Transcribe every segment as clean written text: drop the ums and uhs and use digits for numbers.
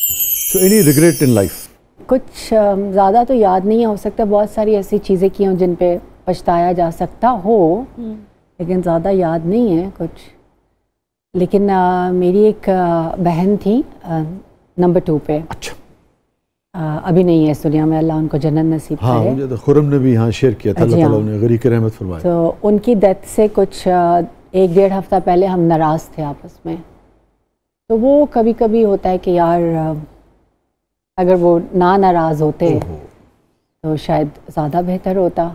So any regret in life? कुछ ज़्यादा तो याद नहीं है, हो सकता है बहुत सारी ऐसी चीज़ें की हों जिन पे पछताया जा सकता हो, लेकिन ज़्यादा याद नहीं है कुछ। लेकिन मेरी एक बहन थी नंबर 2 पे। अच्छा। अभी नहीं है इस दुनिया में, अल्लाह उनको जन्नत नसीब करे। हाँ, मुझे तो खुरम ने भी यहाँ शेयर किया था, अल्लाह ताला उन्हें गरीक रहमत फरमाए। तो उनकी डेथ से कुछ 1-1.5 हफ्ता पहले हम नाराज़ थे आपस में। तो वो कभी कभी होता है कि यार अगर वो ना नाराज़ होते तो शायद ज़्यादा बेहतर होता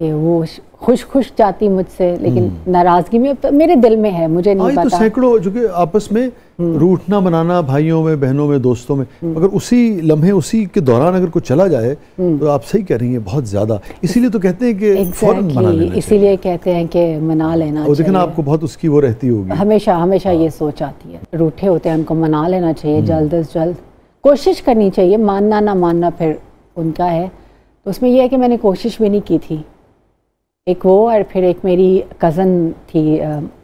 कि वो खुश जाती मुझसे, लेकिन नाराज़गी में अब तो मेरे दिल में है, मुझे नहीं पता। तो सैकड़ों जो कि आपस में रूठना बनाना, भाइयों में, बहनों में, दोस्तों में, अगर उसी लम्हे, उसी के दौरान अगर कुछ चला जाए तो आप सही कह रही हैं, बहुत ज़्यादा। इसीलिए तो कहते हैं कि फौरन मना लेना चाहिए। इसीलिए कहते हैं कि मना लेना चाहिए। देखना आपको बहुत उसकी वो रहती होगी, हमेशा हमेशा ये सोच आती है। रूठे होते हैं, उनको मना लेना चाहिए, जल्द अज जल्द कोशिश करनी चाहिए। मानना ना मानना फिर उनका है। तो उसमें यह है कि मैंने कोशिश भी नहीं की थी। एक वो, और फिर एक मेरी कज़न थी,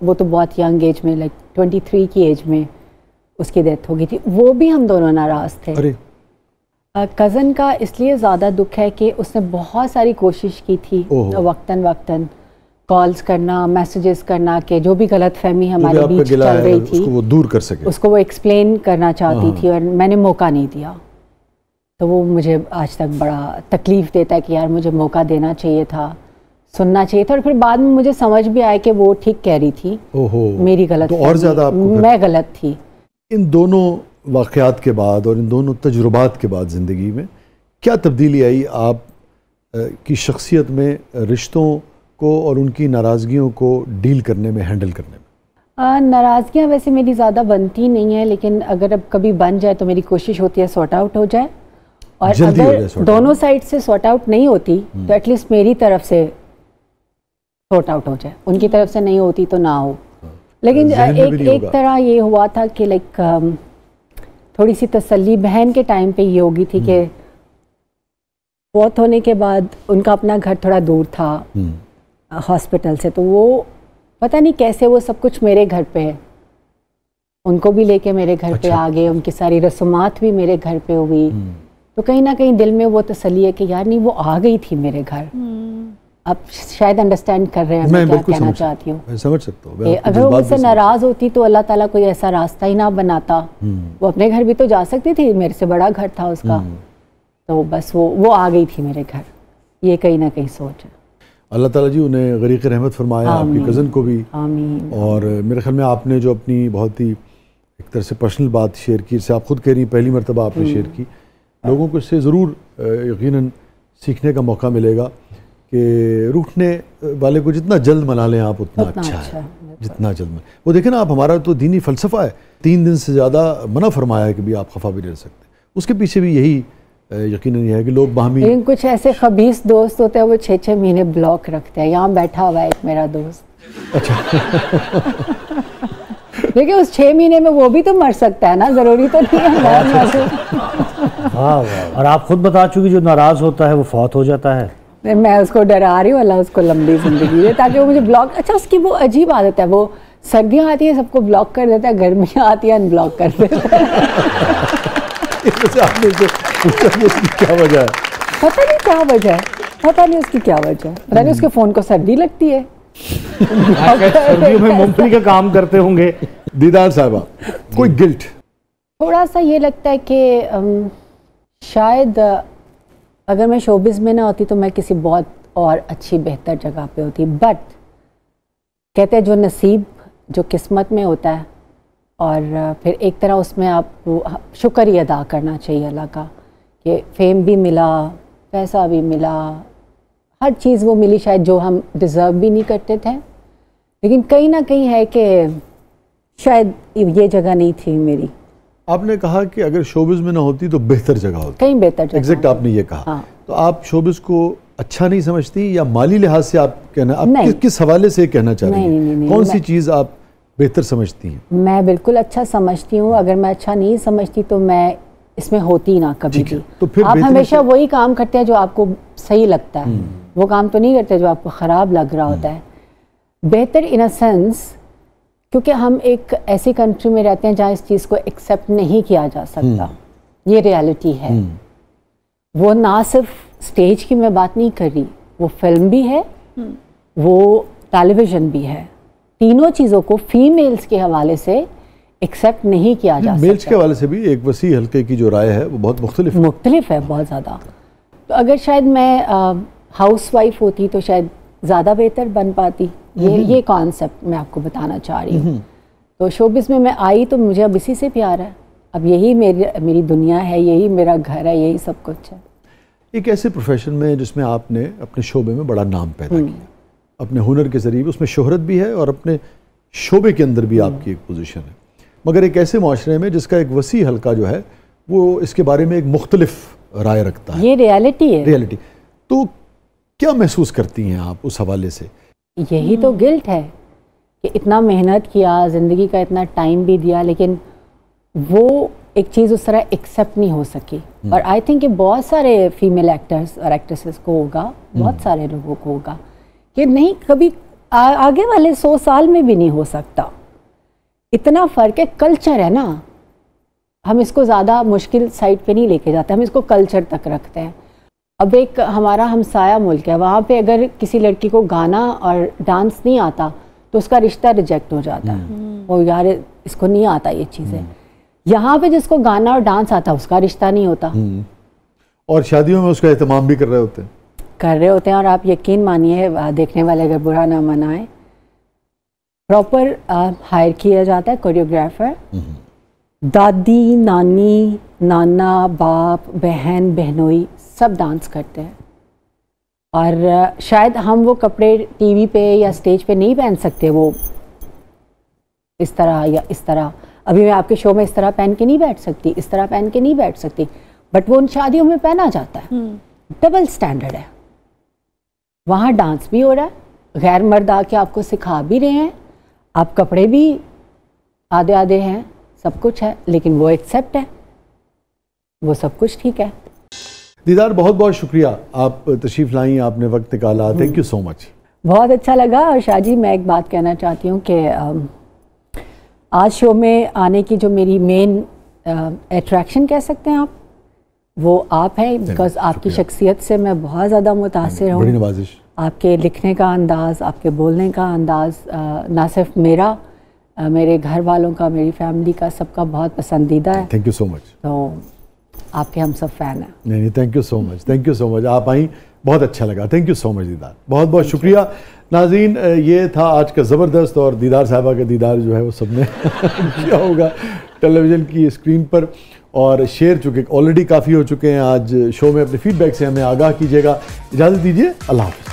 वो तो बहुत यंग एज में, लाइक 23 की एज में उसकी डेथ हो गई थी। वो भी हम दोनों नाराज़ थे। अरे कज़न का इसलिए ज़्यादा दुख है कि उसने बहुत सारी कोशिश की थी, वक्तन वक्तन कॉल्स करना, मैसेजेस करना, कि जो भी गलतफहमी हमारे बीच चल रही थी उसको वो दूर कर सके, उसको वो एक्सप्लेन करना चाहती थी, और मैंने मौका नहीं दिया। तो वो मुझे आज तक बड़ा तकलीफ़ देता है कि यार मुझे मौका देना चाहिए था, सुनना चाहिए था। और फिर बाद में मुझे समझ भी आया कि वो ठीक कह रही थी, मेरी गलत, तो और ज़्यादा मैं गलत थी। इन दोनों वाक़यात के बाद और इन दोनों तजुर्बात के बाद ज़िंदगी में क्या तब्दीली आई आप की शख्सियत में, रिश्तों को और उनकी नाराज़गियों को डील करने में, हैंडल करने में? नाराज़गियाँ वैसे मेरी ज़्यादा बनती नहीं है, लेकिन अगर अब कभी बन जाए तो मेरी कोशिश होती है सॉर्ट आउट हो जाए। और अगर दोनों साइड से सॉर्ट आउट नहीं होती तो एटलीस्ट मेरी तरफ से सॉर्ट आउट हो जाए, उनकी तरफ से नहीं होती तो ना हो। लेकिन एक तरह ये हुआ था कि लाइक थोड़ी सी तसल्ली बहन के टाइम पे ये होगी थी कि बहुत होने के बाद उनका अपना घर थोड़ा दूर था हॉस्पिटल से, तो वो पता नहीं कैसे वो सब कुछ मेरे घर पे है, उनको भी लेके मेरे घर पे आ गए, उनकी सारी रस्मात भी मेरे घर पे हुई। तो कहीं ना कहीं दिल में वो तसल्ली है कि यार नहीं, वो आ गई थी मेरे घर। आप शायद अंडरस्टैंड कर रहे हैं मैं क्या कहना चाहती हूँ। समझ सकता हूँ। अगर वो मुझसे नाराज होती तो अल्लाह ताला कोई ऐसा रास्ता ही ना बनाता। वो अपने घर भी तो जा सकती थी, मेरे से बड़ा घर था उसका। तो बस वो आ गई थी मेरे घर, ये कहीं ना कहीं सोच है। अल्लाह ताला जी उन्हें गरीक रहमत फरमाया, आपकी कज़न को भी। आमीन। और मेरे ख्याल में आपने जो अपनी बहुत ही एक तरह से पर्सनल बात शेयर की, इससे आप खुद कह रही पहली मरतबा आपने शेयर की, लोगों को इससे ज़रूर यकीनन सीखने का मौका मिलेगा कि रूठने वाले को जितना जल्द मना लें आप उतना अच्छा है, जितना जल्द। वो देखें ना आप, हमारा तो दीनी फ़लसफ़ा है, 3 दिन से ज़्यादा मना फरमाया है कि भी आप खफा भी नहीं रह सकते। उसके पीछे भी यही यकीनन ये है कि लोग बाहमी। लेकिन कुछ ऐसे खबीस दोस्त होते हैं वो 6-6 महीने ब्लॉक रखते हैं। यहाँ बैठा हुआ है एक मेरा दोस्त। अच्छा। देखिए उस 6 महीने में वो भी तो मर सकता है ना, ज़रूरी तो नहीं है। हाँ, और आप खुद बता चुकी जो नाराज़ होता है वो फौत हो जाता है। मैं उसको डरा रही हूँ, अल्लाह उसको लंबी ज़िंदगी दे ताकि वो मुझे ब्लॉक। अच्छा, उसकी वो अजीब आदत है, वो सर्दियाँ आती है सबको ब्लॉक कर देता है, गर्मियाँ आती है अनब्लॉक कर देता है। क्या वजह है? पता नहीं क्या वजह है, पता नहीं उसकी क्या वजह है। पता नहीं उसके फ़ोन को सर्दी लगती है। सर्दियों में मूंगफली का काम करते होंगे। दीदार साहबा, कोई गिल्ट? थोड़ा सा ये लगता है कि शायद अगर मैं शोबिज़ में ना होती तो मैं किसी बहुत और अच्छी बेहतर जगह पे होती। बट कहते हैं जो नसीब, जो किस्मत में होता है, और फिर एक तरह उसमें आपको शुक्र ही अदा करना चाहिए अल्लाह का कि फेम भी मिला, पैसा भी मिला, हर चीज़ वो मिली शायद जो हम डिज़र्व भी नहीं करते थे। लेकिन कहीं ना कहीं है कि शायद ये जगह नहीं थी मेरी। आपने कहा कि अगर शोबिज़ में ना होती तो बेहतर जगह होती, कहीं बेहतर जगह। एग्जैक्ट आपने ये कहा। हाँ। तो आप शोबिज़ को अच्छा नहीं समझती या माली लिहाज से आप कहना, आप किस हवाले से कहना चाह रही हैं? कौन सी चीज़ आप बेहतर समझती हैं? मैं बिल्कुल अच्छा समझती हूँ। अगर मैं अच्छा नहीं समझती तो मैं इसमें होती ना कभी भी। तो फिर आप हमेशा वही काम करते हैं जो आपको सही लगता है, वो काम तो नहीं करते जो आपको ख़राब लग रहा होता है। बेहतर इन अ सेंस क्योंकि हम एक ऐसी कंट्री में रहते हैं जहाँ इस चीज़ को एक्सेप्ट नहीं किया जा सकता। ये रियलिटी है। वो ना सिर्फ स्टेज की मैं बात नहीं कर रही, वो फिल्म भी है, वो टेलीविज़न भी है। तीनों चीज़ों को फीमेल्स के हवाले से एक्सेप्ट नहीं किया जा सकता। मेल्स के हवाले से भी एक वसी हल्के की जो राय है वो बहुत मुख्तलिफ है, बहुत ज़्यादा। तो अगर शायद मैं हाउस वाइफ होती तो शायद ज़्यादा बेहतर बन पाती। ये कॉन्सेप्ट मैं आपको बताना चाह रही हूँ। तो शोबिज़ में मैं आई तो मुझे अब इसी से प्यार है। अब यही मेरी दुनिया है, यही मेरा घर है, यही सब कुछ है। एक ऐसे प्रोफेशन में जिसमें आपने अपने शोबे में बड़ा नाम पैदा किया, अपने हुनर के ज़रिए, उसमें शोहरत भी है और अपने शोबे के अंदर भी आपकी एक पोजीशन है, मगर एक ऐसे माशरे में जिसका एक वसी हल्का जो है वो इसके बारे में एक मुख्तलिफ राय रखता है। ये रियलिटी है। रियलिटी। तो क्या महसूस करती हैं आप उस हवाले से? यही तो गिल्ट है कि इतना मेहनत किया, ज़िंदगी का इतना टाइम भी दिया, लेकिन वो एक चीज़ उस तरह एक्सेप्ट नहीं हो सकी। और आई थिंक कि बहुत सारे फीमेल एक्टर्स और एक्ट्रेसेस को होगा, बहुत सारे लोगों को होगा कि नहीं, कभी आगे वाले 100 साल में भी नहीं हो सकता। इतना फ़र्क है, कल्चर है ना, हम इसको ज़्यादा मुश्किल साइड पे नहीं लेके जाते, हम इसको कल्चर तक रखते हैं। अब एक हमारा हमसाया मुल्क है, वहाँ पे अगर किसी लड़की को गाना और डांस नहीं आता तो उसका रिश्ता रिजेक्ट हो जाता है। वो यार इसको नहीं आता ये चीज़ें। यहाँ पे जिसको गाना और डांस आता उसका रिश्ता नहीं होता, और शादियों में उसका एहतमाम भी कर रहे होते हैं। और आप यकीन मानिए, देखने वाले अगर बुरा ना मनाए, प्रॉपर हायर किया जाता है कोरियोग्राफर, दादी, नानी, नाना, बाप, बहन, बहनोई सब डांस करते हैं। और शायद हम वो कपड़े टीवी पे या स्टेज पे नहीं पहन सकते, वो इस तरह या इस तरह। अभी मैं आपके शो में इस तरह पहन के नहीं बैठ सकती, इस तरह पहन के नहीं बैठ सकती, बट वो उन शादियों में पहना जाता है। डबल स्टैंडर्ड है। वहाँ डांस भी हो रहा है, गैर मर्द आके आपको सिखा भी रहे हैं, आप कपड़े भी आधे आधे हैं, सब कुछ है, लेकिन वो एक्सेप्ट है, वो सब कुछ ठीक है। दीदार, बहुत बहुत शुक्रिया, आप तशरीफ़ लाई, आपने वक्त निकाला, थैंक यू सो मच। बहुत अच्छा लगा। और शाहजी, मैं एक बात कहना चाहती हूँ कि आज शो में आने की जो मेरी मेन अट्रैक्शन कह सकते हैं आप, वो आप हैं, बिकॉज आपकी शख्सियत से मैं बहुत ज़्यादा मुतासिर हूँ। बड़ी नवाजिश। आपके लिखने का अंदाज़, आपके बोलने का अंदाज़, ना सिर्फ मेरा, मेरे घर वालों का, मेरी फैमिली का, सबका बहुत पसंदीदा है। Thank you so much. तो आपके हम सब फ़ैन हैं। नहीं, thank you so much, thank you so much. आप आई, बहुत अच्छा लगा, थैंक यू सो मच दीदार, बहुत बहुत शुक्रिया। नाज़रीन, ये था आज का ज़बरदस्त, और दीदार साहबा का दीदार जो है वो सबने किया होगा टेलीविज़न की स्क्रीन पर, और शेयर चुके ऑलरेडी काफ़ी हो चुके हैं। आज शो में अपने फीडबैक से हमें आगाह कीजिएगा। इजाज़त दीजिए, अल्लाह हाफ़िज़।